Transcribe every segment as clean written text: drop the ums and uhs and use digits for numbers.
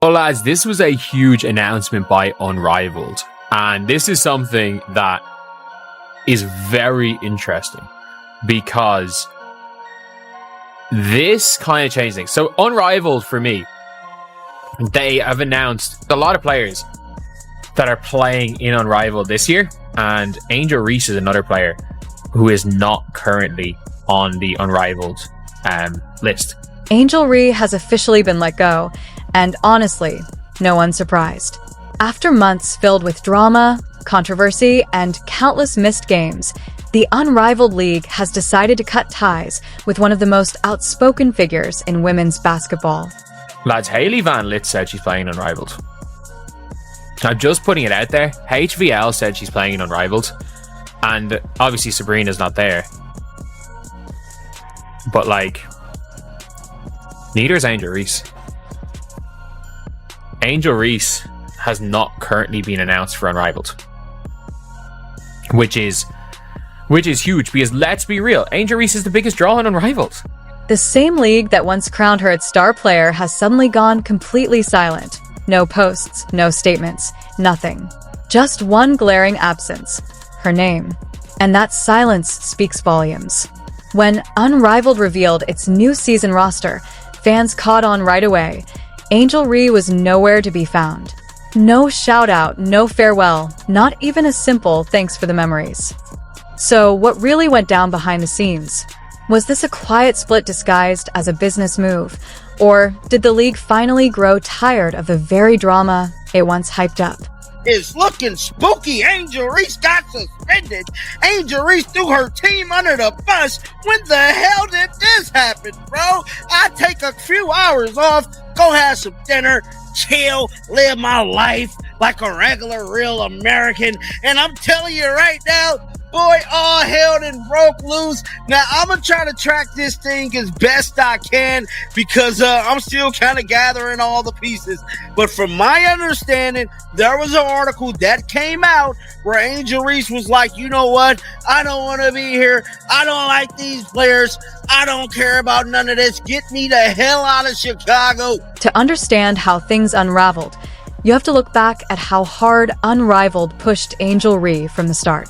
Well, lads, this was a huge announcement by Unrivaled, and this is something that is very interesting because this kind of changed things. So Unrivaled, for me, they have announced a lot of players that are playing in Unrivaled this year, and Angel Reese is another player who is not currently on the Unrivaled list. Angel Reese has officially been let go, and honestly, no one's surprised. After months filled with drama, controversy, and countless missed games, the Unrivaled League has decided to cut ties with one of the most outspoken figures in women's basketball. Lads, Hailey Van Lith said she's playing Unrivaled. I'm just putting it out there. HVL said she's playing Unrivaled, and obviously Sabrina's not there. But neither is Angel Reese. Angel Reese has not currently been announced for Unrivaled, which is huge because let's be real, Angel Reese is the biggest draw in Unrivaled. The same league that once crowned her its star player has suddenly gone completely silent. No posts, no statements, nothing. Just one glaring absence: her name. And that silence speaks volumes. When Unrivaled revealed its new season roster, fans caught on right away. Angel Reese was nowhere to be found. No shout out, no farewell, not even a simple thanks for the memories. So what really went down behind the scenes? Was this a quiet split disguised as a business move? Or did the league finally grow tired of the very drama it once hyped up? It's looking spooky. Angel Reese got suspended. Angel Reese threw her team under the bus. When the hell did this happen, bro? I take a few hours off, go have some dinner, chill, live my life like a regular, real American. And I'm telling you right now, boy, all hell done broke loose. Now, I'm going to try to track this thing as best I can because I'm still kind of gathering all the pieces. But from my understanding, there was an article that came out where Angel Reese was like, you know what? I don't want to be here. I don't like these players. I don't care about none of this. Get me the hell out of Chicago. To understand how things unraveled, you have to look back at how hard Unrivaled pushed Angel Reese from the start.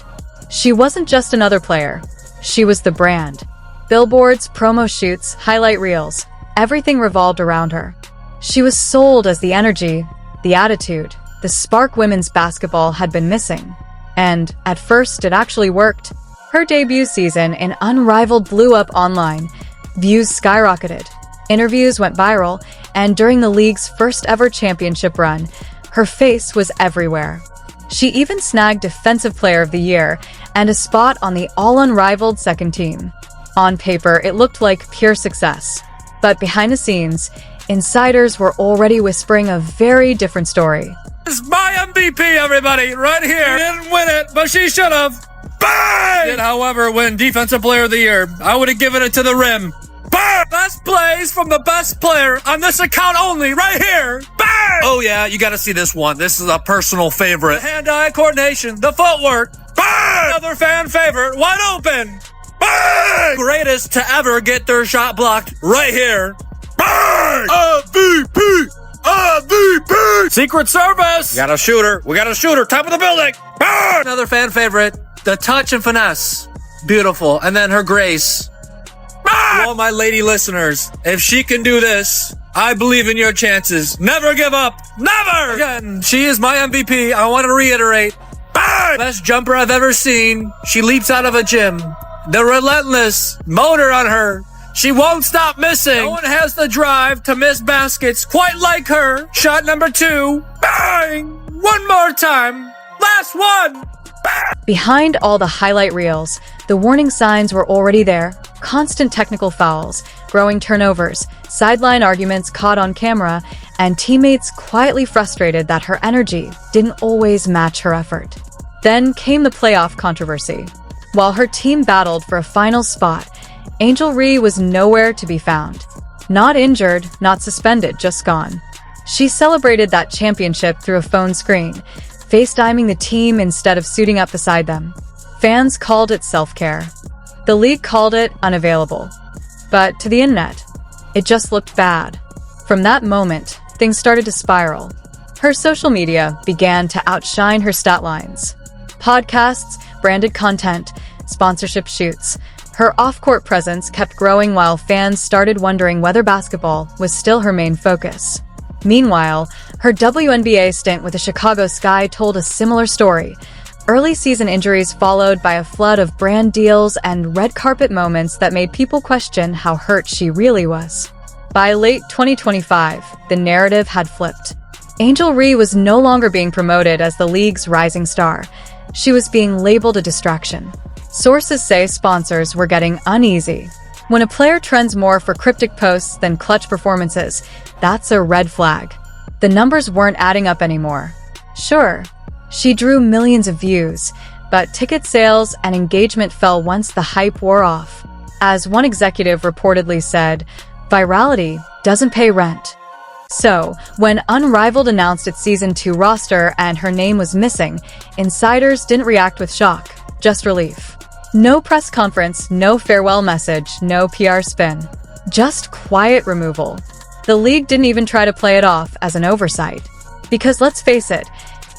She wasn't just another player. She was the brand. Billboards, promo shoots, highlight reels, everything revolved around her. She was sold as the energy, the attitude, the spark women's basketball had been missing. And at first, it actually worked. Her debut season in Unrivaled blew up online. Views skyrocketed. Interviews went viral. And during the league's first ever championship run, her face was everywhere. She even snagged Defensive Player of the Year and a spot on the all-Unrivaled second team. On paper, it looked like pure success. But behind the scenes, insiders were already whispering a very different story. This is my MVP, everybody, right here. She didn't win it, but she should have. Bang! Did, however, win Defensive Player of the Year. I would have given it to the rim. Bang! Best plays from the best player on this account only, right here. Bang! Oh yeah, you gotta see this one. This is a personal favorite. The hand-eye coordination, the footwork. Bang! Another fan favorite, wide open. Bang! Greatest to ever get their shot blocked, right here. Bang! MVP! MVP! Secret Service! We got a shooter. We got a shooter. Top of the building. Bang! Another fan favorite, the touch and finesse. Beautiful. And then her grace. To all my lady listeners, if she can do this, I believe in your chances. Never give up. Never! Again, she is my MVP. I want to reiterate. Bang! Best jumper I've ever seen. She leaps out of a gym. The relentless motor on her. She won't stop missing. No one has the drive to miss baskets quite like her. Shot number 2. Bang! One more time. Last one. Bang! Behind all the highlight reels, the warning signs were already there. Constant technical fouls, growing turnovers, sideline arguments caught on camera, and teammates quietly frustrated that her energy didn't always match her effort. Then came the playoff controversy. While her team battled for a final spot, Angel Reese was nowhere to be found. Not injured, not suspended, just gone. She celebrated that championship through a phone screen, FaceTiming the team instead of suiting up beside them. Fans called it self-care. The league called it unavailable. But to the internet, it just looked bad. From that moment, things started to spiral. Her social media began to outshine her stat lines. Podcasts, branded content, sponsorship shoots. Her off-court presence kept growing while fans started wondering whether basketball was still her main focus. Meanwhile, her WNBA stint with the Chicago Sky told a similar story. Early season injuries followed by a flood of brand deals and red carpet moments that made people question how hurt she really was. By late 2025, the narrative had flipped. Angel Reese was no longer being promoted as the league's rising star. She was being labeled a distraction. Sources say sponsors were getting uneasy. When a player trends more for cryptic posts than clutch performances, that's a red flag. The numbers weren't adding up anymore. Sure, she drew millions of views, but ticket sales and engagement fell once the hype wore off. As one executive reportedly said, virality doesn't pay rent. So, when Unrivaled announced its Season 2 roster and her name was missing, insiders didn't react with shock, just relief. No press conference, no farewell message, no PR spin. Just quiet removal. The league didn't even try to play it off as an oversight. Because let's face it,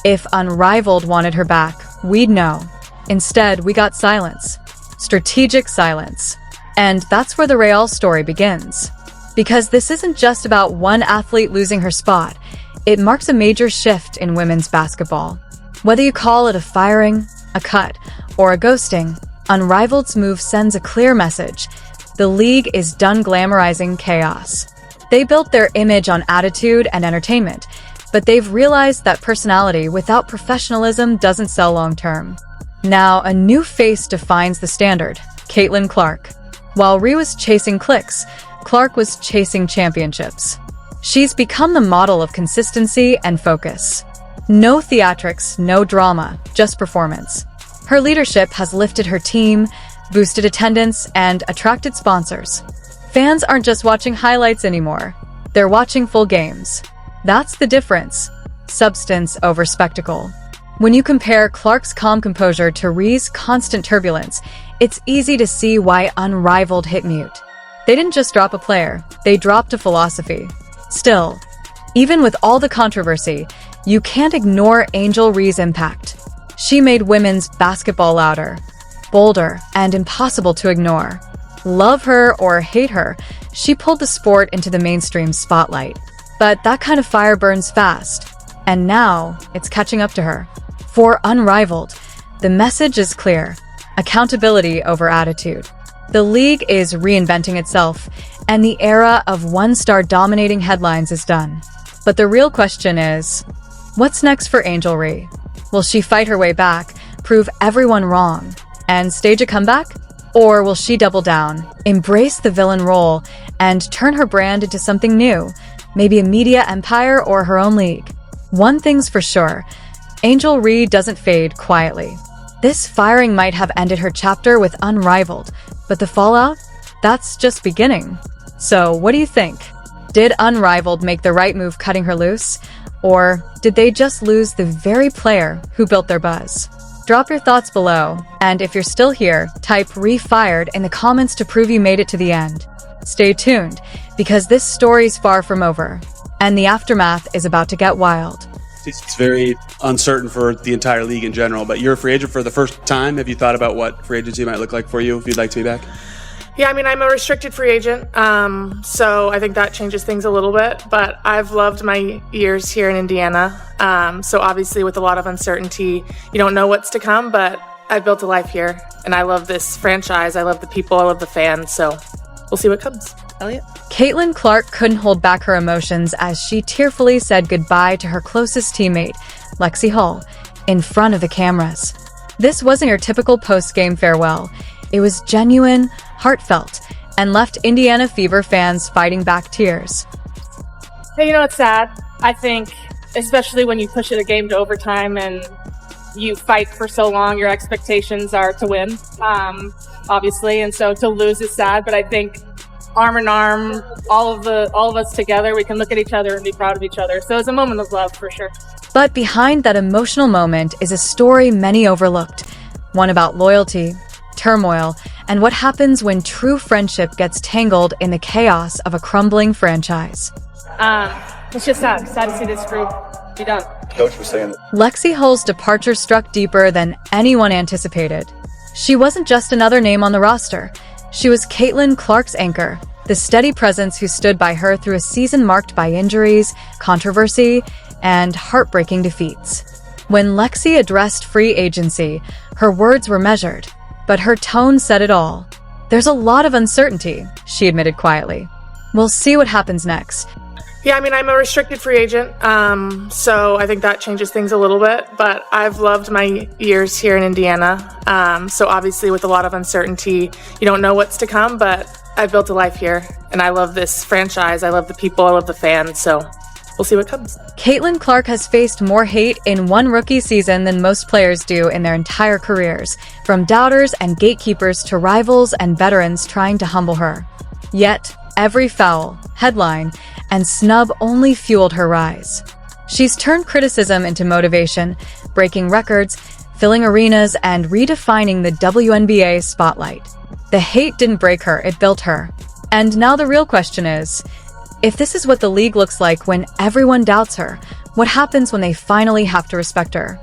if Unrivaled wanted her back, we'd know. Instead, we got silence. Strategic silence. And that's where the Real story begins. Because this isn't just about one athlete losing her spot, it marks a major shift in women's basketball. Whether you call it a firing, a cut, or a ghosting, Unrivaled's move sends a clear message. The league is done glamorizing chaos. They built their image on attitude and entertainment, but they've realized that personality without professionalism doesn't sell long-term. Now, a new face defines the standard, Caitlin Clark. While Reese was chasing clicks, Clark was chasing championships. She's become the model of consistency and focus. No theatrics, no drama, just performance. Her leadership has lifted her team, boosted attendance, and attracted sponsors. Fans aren't just watching highlights anymore. They're watching full games. That's the difference. Substance over spectacle. When you compare Clark's calm composure to Reese's constant turbulence, it's easy to see why Unrivaled hit mute. They didn't just drop a player, they dropped a philosophy. Still, even with all the controversy, you can't ignore Angel Reese's impact. She made women's basketball louder, bolder, and impossible to ignore. Love her or hate her, she pulled the sport into the mainstream spotlight. But that kind of fire burns fast, and now it's catching up to her. For Unrivaled, the message is clear: accountability over attitude. The league is reinventing itself, and the era of one-star dominating headlines is done. But the real question is, what's next for Angel Reese? Will she fight her way back, prove everyone wrong, and stage a comeback? Or will she double down, embrace the villain role, and turn her brand into something new, maybe a media empire or her own league? One thing's for sure, Angel Reese doesn't fade quietly. This firing might have ended her chapter with Unrivaled, but the fallout? That's just beginning. So, what do you think? Did Unrivaled make the right move cutting her loose? Or did they just lose the very player who built their buzz? Drop your thoughts below, and if you're still here, type "refired" in the comments to prove you made it to the end. Stay tuned, because this story's far from over, and the aftermath is about to get wild. It's very uncertain for the entire league in general, but you're a free agent for the first time. Have you thought about what free agency might look like for you if you'd like to be back? Yeah, I mean, I'm a restricted free agent, so I think that changes things a little bit, but I've loved my years here in Indiana. So obviously with a lot of uncertainty, you don't know what's to come, but I've built a life here, and I love this franchise. I love the people, I love the fans, so we'll see what comes. Elliot? Caitlin Clark couldn't hold back her emotions as she tearfully said goodbye to her closest teammate, Lexie Hull, in front of the cameras. This wasn't your typical post-game farewell. It was genuine, heartfelt, and left Indiana Fever fans fighting back tears. Hey, you know, it's sad. I think, especially when you push it a game to overtime and you fight for so long, your expectations are to win, obviously, and so to lose is sad, but I think arm in arm, all of us together, we can look at each other and be proud of each other. So it's a moment of love for sure. But behind that emotional moment is a story many overlooked, one about loyalty, turmoil, and what happens when true friendship gets tangled in the chaos of a crumbling franchise. It's just sad. Sad to see this group be done. Coach was saying Lexie Hull's departure struck deeper than anyone anticipated. She wasn't just another name on the roster. She was Caitlin Clark's anchor, the steady presence who stood by her through a season marked by injuries, controversy, and heartbreaking defeats. When Lexie addressed free agency, her words were measured, but her tone said it all. "There's a lot of uncertainty," she admitted quietly. "We'll see what happens next." Yeah, I mean, I'm a restricted free agent, so I think that changes things a little bit, but I've loved my years here in Indiana. So obviously with a lot of uncertainty, you don't know what's to come, but I've built a life here, and I love this franchise. I love the people, I love the fans, so we'll see what comes. Caitlin Clark has faced more hate in one rookie season than most players do in their entire careers, from doubters and gatekeepers to rivals and veterans trying to humble her. Yet, every foul, headline, and snub only fueled her rise. She's turned criticism into motivation, breaking records, filling arenas, and redefining the WNBA spotlight. The hate didn't break her, it built her. And now the real question is, if this is what the league looks like when everyone doubts her, what happens when they finally have to respect her?